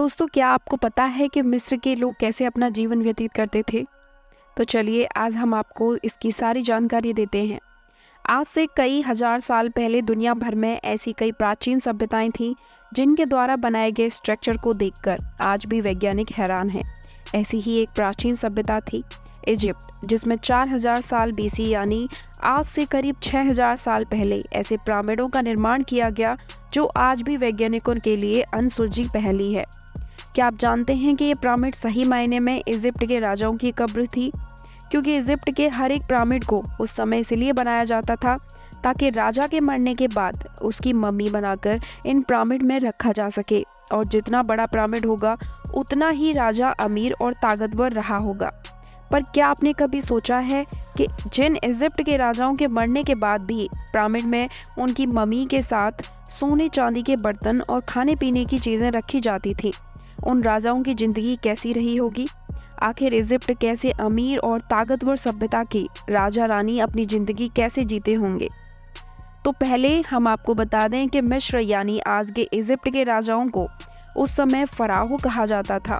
दोस्तों, क्या आपको पता है कि मिस्र के लोग कैसे अपना जीवन व्यतीत करते थे? तो चलिए आज हम आपको इसकी सारी जानकारी देते हैं। आज से कई हजार साल पहले दुनिया भर में ऐसी कई प्राचीन सभ्यताएं थीं जिनके द्वारा बनाए गए स्ट्रक्चर को देखकर आज भी वैज्ञानिक हैरान हैं। ऐसी ही एक प्राचीन सभ्यता थी इजिप्ट, जिसमें 4000 साल बीसी यानी आज से करीब 6000 साल पहले ऐसे पिरामिडों का निर्माण किया गया जो आज भी वैज्ञानिकों के लिए अनसुलझी पहेली है। क्या आप जानते हैं कि ये पिरामिड सही मायने में इजिप्ट के राजाओं की कब्र थी? क्योंकि इजिप्ट के हर एक पिरामिड को उस समय इसलिए बनाया जाता था ताकि राजा के मरने के बाद उसकी मम्मी बनाकर इन पिरामिड में रखा जा सके, और जितना बड़ा पिरामिड होगा उतना ही राजा अमीर और ताकतवर रहा होगा। पर क्या आपने कभी सोचा है कि जिन इजिप्ट के राजाओं के मरने के बाद भी पिरामिड में उनकी मम्मी के साथ सोने चांदी के बर्तन और खाने पीने की चीज़ें रखी जाती थी, उन राजाओं की ज़िंदगी कैसी रही होगी? आखिर इजिप्ट कैसे अमीर और ताकतवर सभ्यता की राजा रानी अपनी ज़िंदगी कैसे जीते होंगे? तो पहले हम आपको बता दें कि मिस्र यानी आज के इजिप्ट के राजाओं को उस समय फ़राओ कहा जाता था।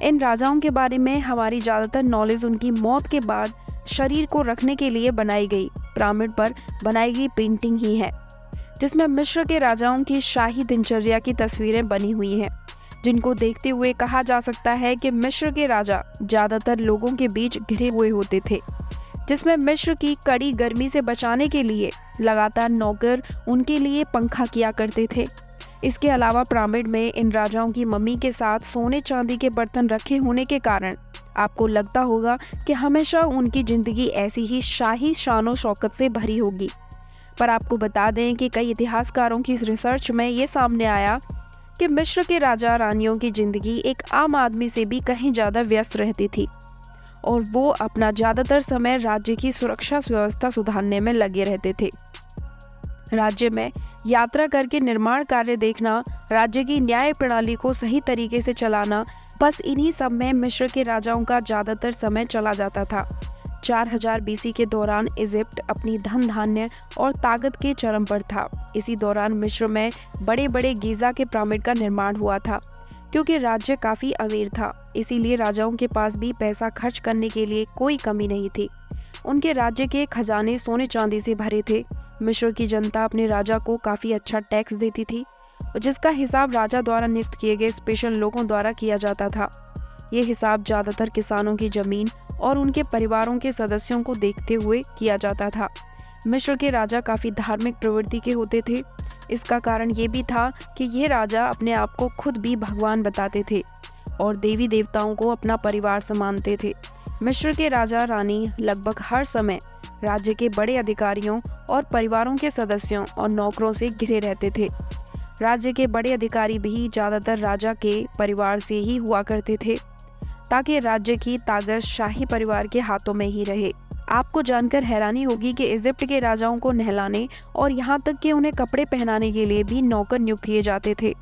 इन राजाओं के बारे में हमारी ज़्यादातर नॉलेज उनकी मौत के बाद शरीर को रखने के लिए बनाई गई पिरामिड पर बनाई गई पेंटिंग ही है, जिसमें मिस्र के राजाओं की शाही दिनचर्या की तस्वीरें बनी हुई हैं, जिनको देखते हुए कहा जा सकता है कि मिस्र के राजा ज़्यादातर लोगों के बीच घिरे हुए होते थे, जिसमें मिस्र की कड़ी गर्मी से बचाने के लिए लगातार नौकर उनके लिए पंखा किया करते थे। इसके अलावा पिरामिड में इन राजाओं की मम्मी के साथ सोने चांदी के बर्तन रखे होने के कारण आपको लगता होगा कि हमेशा उनकी ज़िंदगी ऐसी ही शाही शानो शौकत से भरी होगी। पर आपको बता दें कि कई इतिहासकारों की रिसर्च में ये सामने आया कि मिस्र के राजा रानियों की ज़िंदगी एक आम आदमी से भी कहीं ज़्यादा व्यस्त रहती थी, और वो अपना ज़्यादातर समय राज्य की सुरक्षा व्यवस्था सुधारने में लगे रहते थे। राज्य में यात्रा करके निर्माण कार्य देखना, राज्य की न्याय प्रणाली को सही तरीके से चलाना, बस इन्हीं सब में मिस्र के राजाओं का ज़्यादातर समय चला जाता था। 4000 बीसी के दौरान इजिप्ट अपनी धन धान्य और ताकत के चरम पर था। इसी दौरान मिस्र में बड़े बड़े गीज़ा के पिरामिड का निर्माण हुआ था। क्योंकि राज्य काफ़ी अमीर था, इसीलिए राजाओं के पास भी पैसा खर्च करने के लिए कोई कमी नहीं थी। उनके राज्य के खजाने सोने चांदी से भरे थे। मिस्र की जनता अपने राजा को काफ़ी अच्छा टैक्स देती थी, जिसका हिसाब राजा द्वारा नियुक्त किए गए स्पेशल लोगों द्वारा किया जाता था। ये हिसाब ज़्यादातर किसानों की ज़मीन और उनके परिवारों के सदस्यों को देखते हुए किया जाता था। मिस्र के राजा काफ़ी धार्मिक प्रवृत्ति के होते थे। इसका कारण ये भी था कि ये राजा अपने आप को खुद भी भगवान बताते थे और देवी देवताओं को अपना परिवार से मानते थे। मिस्र के राजा रानी लगभग हर समय राज्य के बड़े अधिकारियों और परिवारों के सदस्यों और नौकरों से घिरे रहते थे। राज्य के बड़े अधिकारी भी ज़्यादातर राजा के परिवार से ही हुआ करते थे, ताकि राज्य की ताकत शाही परिवार के हाथों में ही रहे। आपको जानकर हैरानी होगी कि इजिप्ट के राजाओं को नहलाने और यहाँ तक कि उन्हें कपड़े पहनाने के लिए भी नौकर नियुक्त किए जाते थे,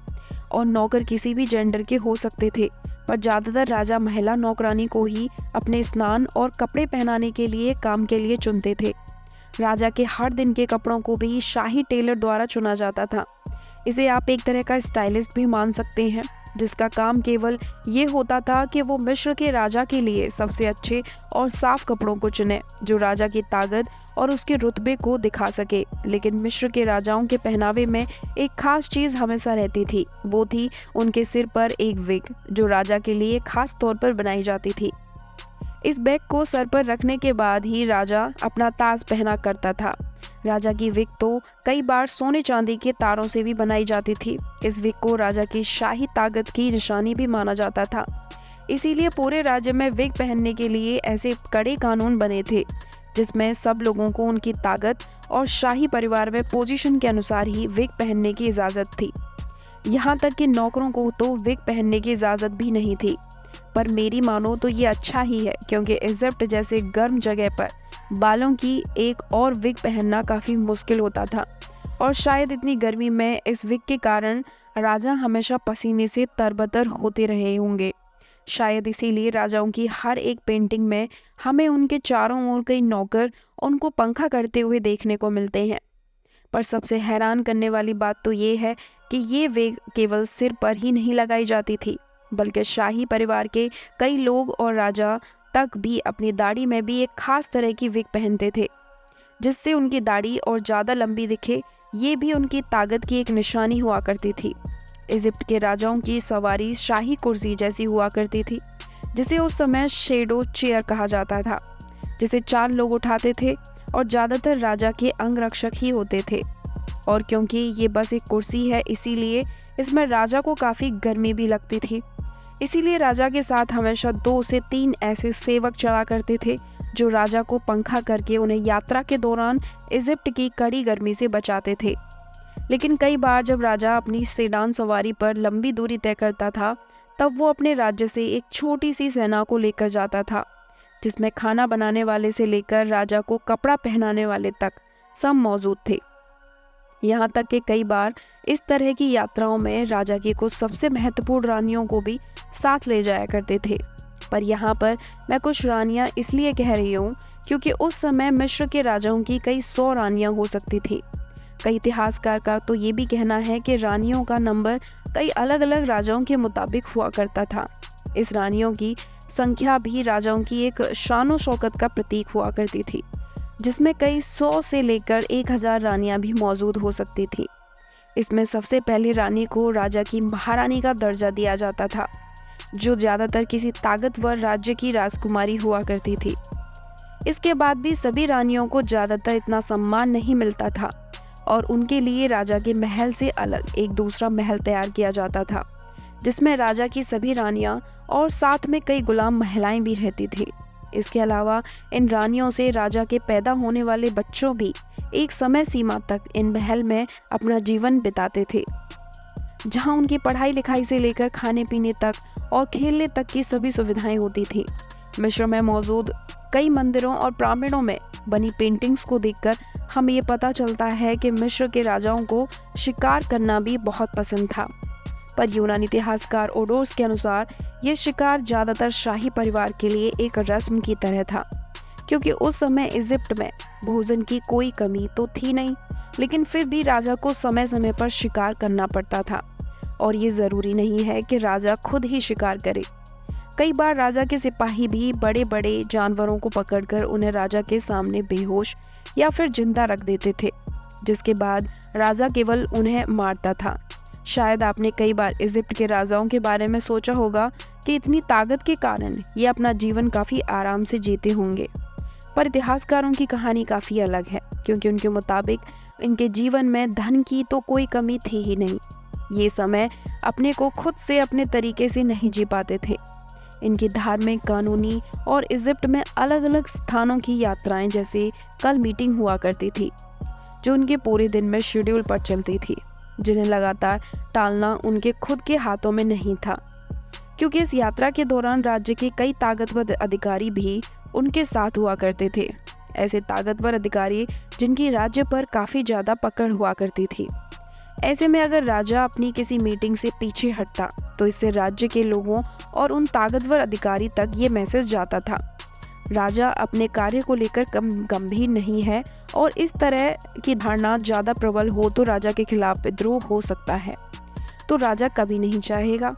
और नौकर किसी भी जेंडर के हो सकते थे, पर ज़्यादातर राजा महिला नौकरानी को ही अपने स्नान और कपड़े पहनाने के लिए काम के लिए चुनते थे। राजा के हर दिन के कपड़ों को भी शाही टेलर द्वारा चुना जाता था। इसे आप एक तरह का स्टाइलिस्ट भी मान सकते हैं, जिसका काम केवल ये होता था कि वो मिस्र के राजा के लिए सबसे अच्छे और साफ कपड़ों को चुने जो राजा की ताकत और उसके रुतबे को दिखा सके। लेकिन मिस्र के राजाओं के पहनावे में एक खास चीज़ हमेशा रहती थी, वो थी उनके सिर पर एक विग, जो राजा के लिए खास तौर पर बनाई जाती थी। इस बैग को सर पर रखने के बाद ही राजा अपना ताज पहना करता था। राजा की विग तो कई बार सोने चांदी के तारों से भी बनाई जाती थी। इस विग को राजा की शाही ताकत की निशानी भी माना जाता था। इसीलिए पूरे राज्य में विग पहनने के लिए ऐसे कड़े कानून बने थे, जिसमें सब लोगों को उनकी ताकत और शाही परिवार में पोजीशन के अनुसार ही विग पहनने की इजाज़त थी। यहाँ तक कि नौकरों को तो विग पहनने की इजाज़त भी नहीं थी। पर मेरी मानो तो ये अच्छा ही है, क्योंकि इजिप्ट जैसे गर्म जगह पर बालों की एक और विग पहनना काफ़ी मुश्किल होता था, और शायद इतनी गर्मी में इस विग के कारण राजा हमेशा पसीने से तरबतर होते रहे होंगे। शायद इसीलिए राजाओं की हर एक पेंटिंग में हमें उनके चारों ओर कई नौकर उनको पंखा करते हुए देखने को मिलते हैं। पर सबसे हैरान करने वाली बात तो ये है कि ये विग केवल सिर पर ही नहीं लगाई जाती थी, बल्कि शाही परिवार के कई लोग और राजा तक भी अपनी दाढ़ी में भी एक खास तरह की विग पहनते थे, जिससे उनकी दाढ़ी और ज़्यादा लंबी दिखे। ये भी उनकी ताकत की एक निशानी हुआ करती थी। इजिप्ट के राजाओं की सवारी शाही कुर्सी जैसी हुआ करती थी, जिसे उस समय शेडो चेयर कहा जाता था, जिसे 4 लोग उठाते थे और ज़्यादातर राजा के अंगरक्षक ही होते थे। और क्योंकि ये बस एक कुर्सी है, इसीलिए इसमें राजा को काफ़ी गर्मी भी लगती थी। इसीलिए राजा के साथ हमेशा 2 से 3 ऐसे सेवक चला करते थे, जो राजा को पंखा करके उन्हें यात्रा के दौरान इजिप्ट की कड़ी गर्मी से बचाते थे। लेकिन कई बार जब राजा अपनी सेडान सवारी पर लंबी दूरी तय करता था, तब वो अपने राज्य से एक छोटी सी सेना को लेकर जाता था, जिसमें खाना बनाने वाले से लेकर राजा को कपड़ा पहनाने वाले तक सब मौजूद थे। यहाँ तक कि कई बार इस तरह की यात्राओं में राजा की कुछ सबसे महत्वपूर्ण रानियों को भी साथ ले जाया करते थे। पर यहाँ पर मैं कुछ रानियाँ इसलिए कह रही हूँ क्योंकि उस समय मिस्र के राजाओं की कई 100 रानियाँ हो सकती थी। कई इतिहासकार का तो ये भी कहना है कि रानियों का नंबर कई अलग अलग राजाओं के मुताबिक हुआ करता था। इस रानियों की संख्या भी राजाओं की एक शान शौकत का प्रतीक हुआ करती थी, जिसमें कई 100 से लेकर 1000 रानियां भी मौजूद हो सकती थी। इसमें सबसे पहले रानी को राजा की महारानी का दर्जा दिया जाता था, जो ज़्यादातर किसी ताकतवर राज्य की राजकुमारी हुआ करती थी। इसके बाद भी सभी रानियों को ज़्यादातर इतना सम्मान नहीं मिलता था और उनके लिए राजा के महल से अलग एक दूसरा महल तैयार किया जाता था, जिसमें राजा की सभी रानियां और साथ में कई गुलाम महिलाएं भी रहती थी। इसके अलावा इन रानियों से राजा के पैदा होने वाले बच्चों भी एक समय सीमा तक इन महल में अपना जीवन बिताते थे, जहां उनकी पढ़ाई लिखाई से लेकर खाने पीने तक और खेलने तक की सभी सुविधाएं होती थी। मिस्र में मौजूद कई मंदिरों और पिरामिडों में बनी पेंटिंग्स को देखकर हमें ये पता चलता है कि मिस्र के राजाओं को शिकार करना भी बहुत पसंद था। पर यूनानी इतिहासकार ओडोर्स के अनुसार ये शिकार ज़्यादातर शाही परिवार के लिए एक रस्म की तरह था, क्योंकि उस समय इजिप्ट में भोजन की कोई कमी तो थी नहीं, लेकिन फिर भी राजा को समय समय पर शिकार करना पड़ता था। और ये ज़रूरी नहीं है कि राजा खुद ही शिकार करे। कई बार राजा के सिपाही भी बड़े बड़े जानवरों को पकड़कर उन्हें राजा के सामने बेहोश या फिर जिंदा रख देते थे, जिसके बाद राजा केवल उन्हें मारता था। शायद आपने कई बार इजिप्ट के राजाओं के बारे में सोचा होगा कि इतनी ताकत के कारण ये अपना जीवन काफ़ी आराम से जीते होंगे। पर इतिहासकारों की कहानी काफ़ी अलग है, क्योंकि उनके मुताबिक इनके जीवन में धन की तो कोई कमी थी ही नहीं। ये समय अपने को खुद से अपने तरीके से नहीं जी पाते थे। इनकी धार्मिक, कानूनी और इजिप्ट में अलग अलग स्थानों की यात्राएं जैसे कल मीटिंग हुआ करती थी, जो उनके पूरे दिन में शेड्यूल पर चलती थी, जिन्हें लगातार टालना उनके खुद के हाथों में नहीं था, क्योंकि इस यात्रा के दौरान राज्य के कई ताकतवर अधिकारी भी उनके साथ हुआ करते थे। ऐसे ताकतवर अधिकारी जिनकी राज्य पर काफ़ी ज़्यादा पकड़ हुआ करती थी। ऐसे में अगर राजा अपनी किसी मीटिंग से पीछे हटता तो इससे राज्य के लोगों और उन ताकतवर अधिकारी तक ये मैसेज जाता था, राजा अपने कार्य को लेकर कम गंभीर नहीं है, और इस तरह की धारणा ज़्यादा प्रबल हो तो राजा के खिलाफ विद्रोह हो सकता है, तो राजा कभी नहीं चाहेगा।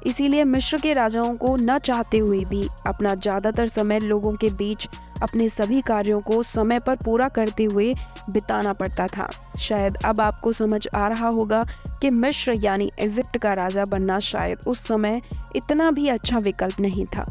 इसीलिए मिस्र के राजाओं को न चाहते हुए भी अपना ज़्यादातर समय लोगों के बीच अपने सभी कार्यों को समय पर पूरा करते हुए बिताना पड़ता था। शायद अब आपको समझ आ रहा होगा कि मिस्र यानी इजिप्ट का राजा बनना शायद उस समय इतना भी अच्छा विकल्प नहीं था।